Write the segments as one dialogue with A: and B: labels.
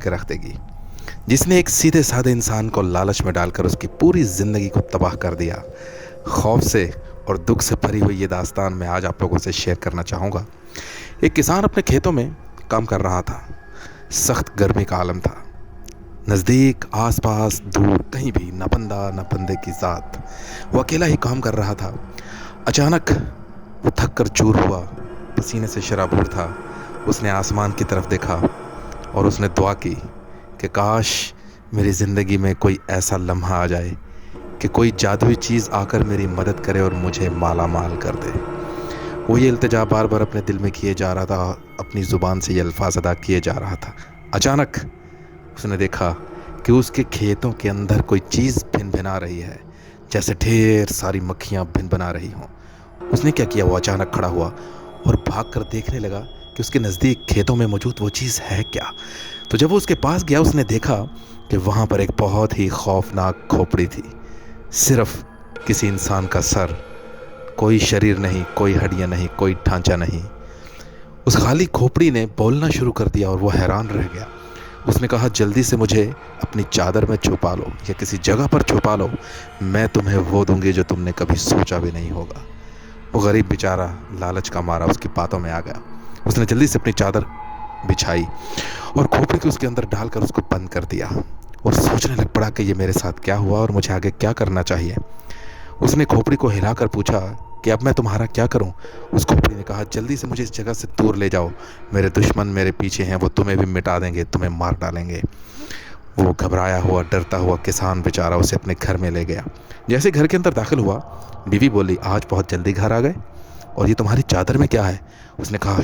A: के रख देगी, जिसने एक सीधे साधे इंसान को लालच में डालकर उसकी पूरी ज़िंदगी को तबाह कर दिया। खौफ से और दुख से भरी हुई ये दास्तान मैं आज आप लोगों से शेयर करना चाहूँगा। एक किसान अपने खेतों में काम कर रहा था। सख्त गर्मी का आलम था। नज़दीक, आसपास, दूर, कहीं भी न बंदा न बंदे की ज़ात। वो अकेला ही काम कर रहा था। अचानक वो थक कर चूर हुआ, पसीने से शराबूर था। उसने आसमान की तरफ देखा और उसने दुआ की कि काश मेरी ज़िंदगी में कोई ऐसा लम्हा आ जाए कि कोई जादुई चीज़ आकर मेरी मदद करे और मुझे माला माल कर दे। वो ये इल्तिजा बार बार अपने दिल में किए जा रहा था, अपनी ज़ुबान से ये अल्फाज अदा किए जा रहा था। अचानक उसने देखा कि उसके खेतों के अंदर कोई चीज़ भिन भिना रही है, जैसे ढेर सारी मक्खियाँ भिन बना रही हों। उसने क्या किया, वो अचानक खड़ा हुआ और भाग कर देखने लगा कि उसके नज़दीक खेतों में मौजूद वो चीज़ है क्या। तो जब वो उसके पास गया, उसने देखा कि वहाँ पर एक बहुत ही खौफनाक खोपड़ी थी। सिर्फ किसी इंसान का सर, कोई शरीर नहीं, कोई हड्डियाँ नहीं, कोई ढांचा नहीं। उस खाली खोपड़ी ने बोलना शुरू कर दिया और वो हैरान रह गया। उसने कहा, जल्दी से मुझे अपनी चादर में छुपा लो या किसी जगह पर छुपा लो, मैं तुम्हें वो दूंगी जो तुमने कभी सोचा भी नहीं होगा। वो गरीब बेचारा लालच का मारा उसकी बातों में आ गया। उसने जल्दी से अपनी चादर बिछाई और खोपड़ी को उसके अंदर डालकर उसको बंद कर दिया और सोचने लग पड़ा कि ये मेरे साथ क्या हुआ और मुझे आगे क्या करना चाहिए। उसने खोपड़ी को हिलाकर पूछा कि अब मैं तुम्हारा क्या करूं। उस खोपड़ी ने कहा, जल्दी से मुझे इस जगह से दूर ले जाओ, मेरे दुश्मन मेरे पीछे हैं, वो तुम्हें भी मिटा देंगे, तुम्हें मार डालेंगे। वो घबराया हुआ, डरता हुआ किसान बेचारा उसे अपने घर में ले गया। जैसे घर के अंदर दाखिल हुआ, बीवी बोली, आज बहुत जल्दी घर आ गए, और ये तुम्हारी चादर में क्या है। उसने कहा,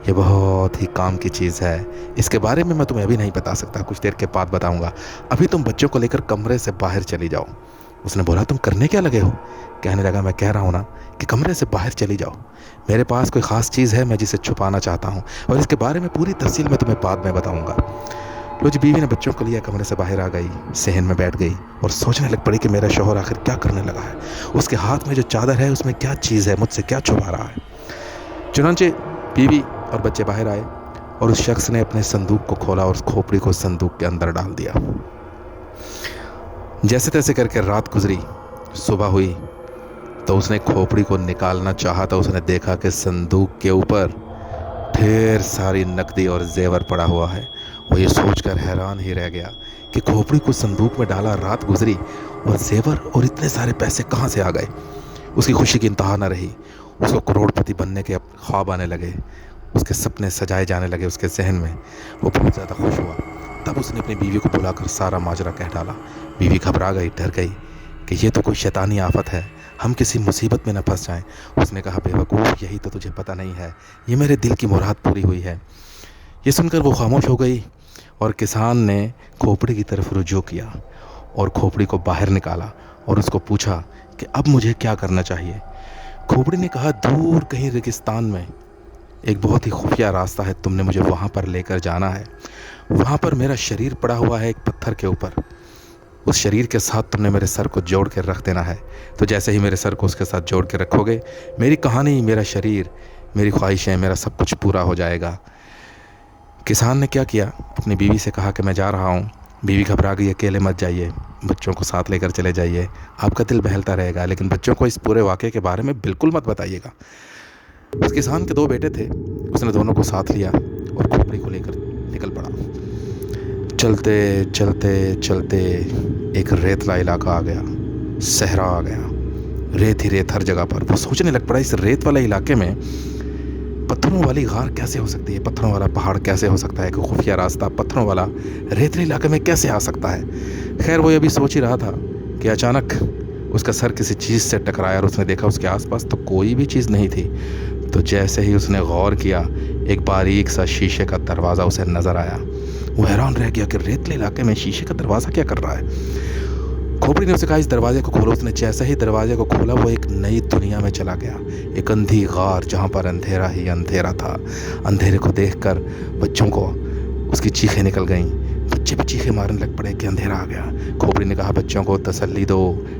A: ये बहुत ही काम की चीज़ है, इसके बारे में मैं तुम्हें अभी नहीं बता सकता, कुछ देर के बाद बताऊंगा। अभी तुम बच्चों को लेकर कमरे से बाहर चली जाओ। उसने बोला, तुम करने क्या लगे हो। कहने लगा, मैं कह रहा हूँ ना कि कमरे से बाहर चली जाओ, मेरे पास कोई ख़ास चीज़ है, मैं जिसे छुपाना चाहता हूँ और इसके बारे में पूरी तफसील मैं तुम्हें बाद में बताऊँगा। रोज बीवी ने बच्चों को लिया, कमरे से बाहर आ गई, सहन में बैठ गई और सोचने लग पड़ी कि मेरा शौहर आखिर क्या करने लगा है, उसके हाथ में जो चादर है उसमें क्या चीज़ है, मुझसे क्या छुपा रहा है। चुनांचे बीवी और बच्चे बाहर आए और उस शख्स ने अपने संदूक को खोला और उस खोपड़ी को संदूक के अंदर डाल दिया। जैसे तैसे करके रात गुजरी, सुबह हुई तो उसने खोपड़ी को निकालना चाहा तो उसने देखा कि संदूक के ऊपर ढेर सारी नकदी और जेवर पड़ा हुआ है। वो ये सोचकर हैरान ही रह गया कि खोपड़ी को संदूक में डाला, रात गुजरी और जेवर और इतने सारे पैसे कहाँ से आ गए। उसकी खुशी की इंतहा न रही। उसको करोड़पति बनने के ख्वाब आने लगे, उसके सपने सजाए जाने लगे उसके जहन में। वो बहुत ज़्यादा खुश हुआ। तब उसने अपनी बीवी को बुलाकर सारा माजरा कह डाला। बीवी घबरा गई, डर गई कि ये तो कोई शैतानी आफत है, हम किसी मुसीबत में न फंस जाएं। उसने कहा, बेवकूफ़, यही तो तुझे पता नहीं है, ये मेरे दिल की मुराद पूरी हुई है। ये सुनकर वो खामोश हो गई और किसान ने खोपड़ी की तरफ रुजू किया और खोपड़ी को बाहर निकाला और उसको पूछा कि अब मुझे क्या करना चाहिए। खोपड़ी ने कहा, दूर कहीं रेगिस्तान में एक बहुत ही खुफिया रास्ता है, तुमने मुझे वहाँ पर लेकर जाना है। वहाँ पर मेरा शरीर पड़ा हुआ है एक पत्थर के ऊपर, उस शरीर के साथ तुमने मेरे सर को जोड़ कर रख देना है। तो जैसे ही मेरे सर को उसके साथ जोड़ के रखोगे, मेरी कहानी, मेरा शरीर, मेरी ख्वाहिशें, मेरा सब कुछ पूरा हो जाएगा। किसान ने क्या किया, अपनी बीवी से कहा कि मैं जा रहा हूँ। बीवी घबरा गई, अकेले मत जाइए, बच्चों को साथ लेकर चले जाइए, आपका दिल बहलता रहेगा, लेकिन बच्चों को इस पूरे वाक़े के बारे में बिल्कुल मत बताइएगा। उस किसान के 2 बेटे थे, उसने दोनों को साथ लिया और खोपड़ी को लेकर निकल पड़ा। चलते चलते चलते एक रेतला इलाका आ गया, सहरा आ गया, रेत ही रेत हर जगह पर। वो सोचने लग पड़ा, इस रेत वाले इलाके में पत्थरों वाली गार कैसे हो सकती है, पत्थरों वाला पहाड़ कैसे हो सकता है, कि खुफिया रास्ता पत्थरों वाला रेतले इलाके में कैसे आ सकता है। खैर वो ये भी सोच ही रहा था कि अचानक उसका सर किसी चीज़ से टकराया और उसने देखा उसके आसपास तो कोई भी चीज़ नहीं थी। तो जैसे ही उसने गौर किया, एक बारीक सा शीशे का दरवाज़ा उसे नज़र आया। वो हैरान रह गया कि रेतले इलाके में शीशे का दरवाज़ा क्या कर रहा है। खोपड़ी ने उसे कहा, इस दरवाजे को खोलो। उसने जैसे ही दरवाजे को खोला, वो एक नई दुनिया में चला गया, एक अंधी गार जहाँ पर अंधेरा ही अंधेरा था। अंधेरे को देखकर बच्चों को उसकी चीखें निकल गईं। बच्चे भी चीखें मारने लग पड़े कि अंधेरा आ गया। खोपड़ी ने कहा, बच्चों को तसल्ली दो,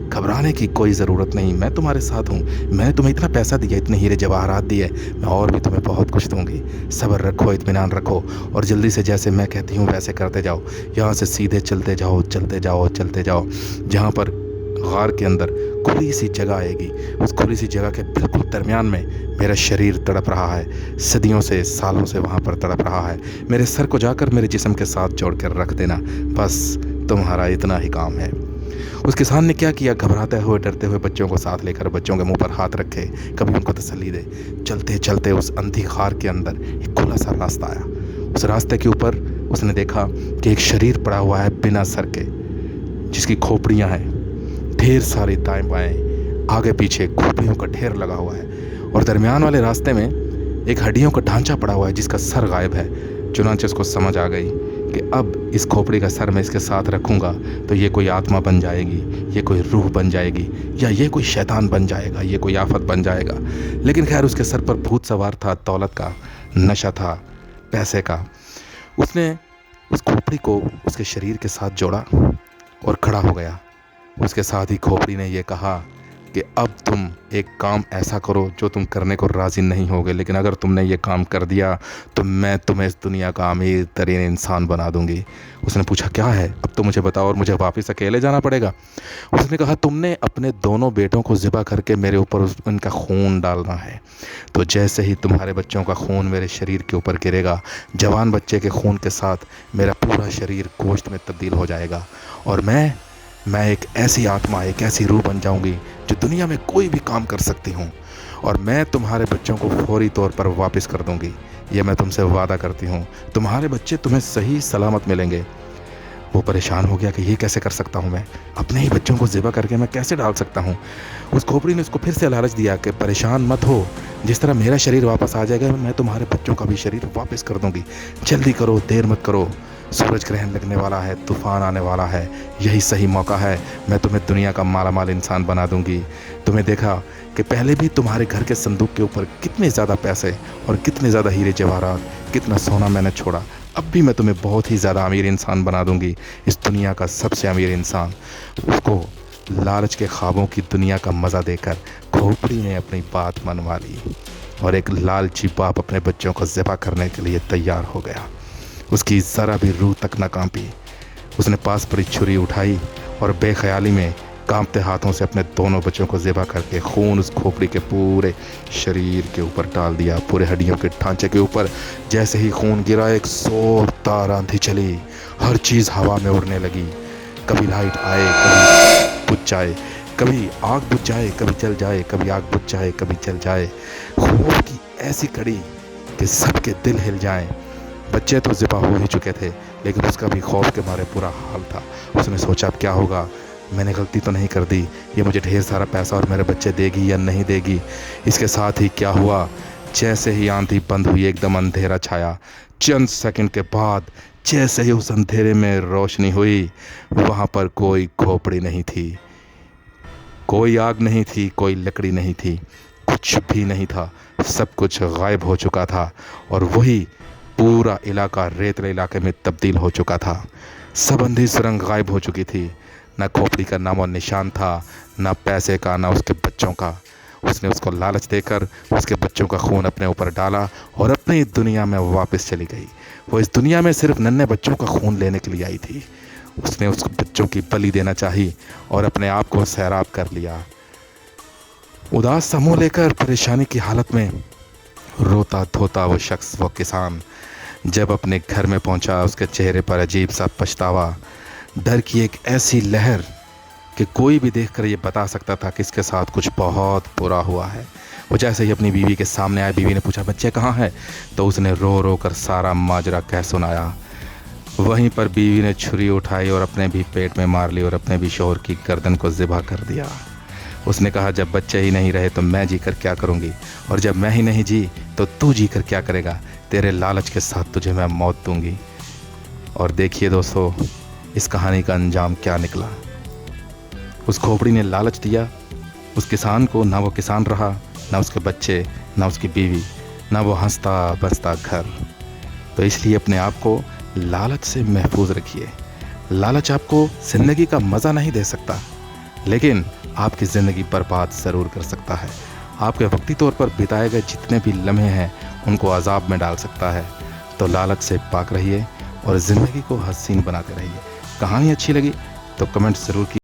A: घबराने की कोई ज़रूरत नहीं, मैं तुम्हारे साथ हूँ। मैंने तुम्हें इतना पैसा दिया, इतने हीरे जवाहरात दिए, मैं और भी तुम्हें बहुत कुछ दूंगी। सब्र रखो, इत्मीनान रखो और जल्दी से जैसे मैं कहती हूँ वैसे करते जाओ। यहाँ से सीधे चलते जाओ, चलते जाओ, चलते जाओ। जहाँ पर गार के अंदर खुली सी जगह आएगी, उस खुली सी जगह के बिल्कुल दरमियान में मेरा शरीर तड़प रहा है, सदियों से, सालों से वहाँ पर तड़प रहा है। मेरे सर को जाकर मेरे जिस्म के साथ जोड़ कर रख देना, बस तुम्हारा इतना ही काम है। उस किसान ने क्या किया, घबराते हुए, डरते हुए बच्चों को साथ लेकर बच्चों के मुंह पर हाथ रखे, कभी उनको तसल्ली दे। चलते चलते उस अंधी खार के अंदर एक खुला सा रास्ता आया। उस रास्ते के ऊपर उसने देखा कि एक शरीर पड़ा हुआ है बिना सर के, जिसकी खोपड़ियाँ हैं ढेर सारी, दाएं बाएं, आगे पीछे खोपड़ियों का ढेर लगा हुआ है और दरमियान वाले रास्ते में एक हड्डियों का ढांचा पड़ा हुआ है जिसका सर गायब है। चुनांचे उसको समझ आ गई कि अब इस खोपड़ी का सर मैं इसके साथ रखूँगा तो ये कोई आत्मा बन जाएगी, ये कोई रूह बन जाएगी, या ये कोई शैतान बन जाएगा, ये कोई आफत बन जाएगा। लेकिन खैर उसके सर पर भूत सवार था, दौलत का नशा था, पैसे का। उसने उस खोपड़ी को उसके शरीर के साथ जोड़ा और खड़ा हो गया। उसके साथ ही खोपड़ी ने यह कहा कि अब तुम एक काम ऐसा करो जो तुम करने को राज़ी नहीं होगे, लेकिन अगर तुमने ये काम कर दिया तो मैं तुम्हें इस दुनिया का अमीर तरीन इंसान बना दूंगी। उसने पूछा, क्या है? अब तो मुझे बताओ और मुझे वापस अकेले जाना पड़ेगा। उसने कहा, तुमने अपने दोनों बेटों को ज़िबा करके मेरे ऊपर उनका खून डालना है। तो जैसे ही तुम्हारे बच्चों का खून मेरे शरीर के ऊपर गिरेगा, जवान बच्चे के खून के साथ मेरा पूरा शरीर गोश्त में तब्दील हो जाएगा और मैं एक ऐसी आत्मा, एक ऐसी रूह बन जाऊंगी जो दुनिया में कोई भी काम कर सकती हूँ, और मैं तुम्हारे बच्चों को फौरी तौर पर वापस कर दूंगी। ये मैं तुमसे वादा करती हूँ, तुम्हारे बच्चे तुम्हें सही सलामत मिलेंगे। वो परेशान हो गया कि ये कैसे कर सकता हूँ, मैं अपने ही बच्चों को ज़िबा करके मैं कैसे डाल सकता हूँ। उस खोपड़ी ने उसको फिर से लालच दिया कि परेशान मत हो, जिस तरह मेरा शरीर वापस आ जाएगा मैं तुम्हारे बच्चों का भी शरीर वापस कर दूंगी। जल्दी करो, देर मत करो, सूरज ग्रहण लगने वाला है, तूफान आने वाला है, यही सही मौका है, मैं तुम्हें दुनिया का माला माल इंसान बना दूंगी। तुम्हें देखा कि पहले भी तुम्हारे घर के संदूक के ऊपर कितने ज़्यादा पैसे और कितने ज़्यादा हीरे जवाहरात, कितना सोना मैंने छोड़ा, अब भी मैं तुम्हें बहुत ही ज़्यादा अमीर इंसान बना दूंगी, इस दुनिया का सबसे अमीर इंसान। उसको लालच के ख्वाबों की दुनिया का मज़ा देकर खोपड़ी ने अपनी बात मनवा ली और एक लालची बाप अपने बच्चों को ज़िबा करने के लिए तैयार हो गया। उसकी ज़रा भी रूह तक न कांपी। उसने पास पड़ी छुरी उठाई और बेख्याली में कांपते हाथों से अपने दोनों बच्चों को ज़िबा करके खून उस खोपड़ी के पूरे शरीर के ऊपर डाल दिया, पूरे हड्डियों के ढांचे के ऊपर। जैसे ही खून गिरा, एक जोरदार आंधी चली, हर चीज़ हवा में उड़ने लगी। कभी लाइट आए, कभी बुझ जाए, कभी आग बुझ जाए, कभी जल जाए, कभी आग बुझ जाए, कभी जल जाए। खौफ की ऐसी कड़ी कि सबके दिल हिल जाएं। बच्चे तो ज़िबा हो ही चुके थे, लेकिन उसका भी खौफ के मारे बुरा हाल था। उसने सोचा, अब क्या होगा, मैंने गलती तो नहीं कर दी, ये मुझे ढेर सारा पैसा और मेरे बच्चे देगी या नहीं देगी। इसके साथ ही क्या हुआ, जैसे ही आंधी बंद हुई एकदम अंधेरा छाया। चंद सेकंड के बाद जैसे ही उस अंधेरे में रोशनी हुई, वहाँ पर कोई खोपड़ी नहीं थी, कोई आग नहीं थी, कोई लकड़ी नहीं थी, कुछ भी नहीं था। सब कुछ गायब हो चुका था और वही पूरा इलाका रेतले इलाके में तब्दील हो चुका था। सब अंधी सुरंग गायब हो चुकी थी। न खोपड़ी का नामो निशान था, न पैसे का, न उसके बच्चों का। उसने उसको लालच देकर उसके बच्चों का खून अपने ऊपर डाला और अपनी दुनिया में वापस चली गई। वो इस दुनिया में सिर्फ नन्हे बच्चों का खून लेने के लिए आई थी। उसने उस बच्चों की बलि देना चाही और अपने आप को सैराब कर लिया। उदास सा मुँह लेकर परेशानी की हालत में रोता धोता वो शख्स, वो किसान जब अपने घर में पहुंचा, उसके चेहरे पर अजीब सा पछतावा, डर की एक ऐसी लहर कि कोई भी देखकर ये बता सकता था कि इसके साथ कुछ बहुत बुरा हुआ है। वो जैसे ही अपनी बीवी के सामने आया, बीवी ने पूछा, बच्चे कहाँ हैं? तो उसने रो रो कर सारा माजरा कह सुनाया। वहीं पर बीवी ने छुरी उठाई और अपने भी पेट में मार ली और अपने भी शोहर की गर्दन को ज़िबा कर दिया। उसने कहा, जब बच्चे ही नहीं रहे तो मैं जी कर क्या करूँगी, और जब मैं ही नहीं जी तो तू जी कर क्या करेगा? तेरे लालच के साथ तुझे मैं मौत दूंगी। और देखिए दोस्तों, इस कहानी का अंजाम क्या निकला। उस खोपड़ी ने लालच दिया उस किसान को, ना वो किसान रहा, ना उसके बच्चे, ना उसकी बीवी, ना वो हंसता बसता घर। तो इसलिए अपने आप को लालच से महफूज रखिए। लालच आपको ज़िंदगी का मज़ा नहीं दे सकता, लेकिन आपकी ज़िंदगी बर्बाद ज़रूर कर सकता है। आपके वक्ती तौर पर बिताए गए जितने भी लम्हे हैं उनको अजाब में डाल सकता है। तो लालच से पाक रहिए और ज़िंदगी को हसीन बनाते रहिए। कहानी अच्छी लगी तो कमेंट ज़रूर कीजिए।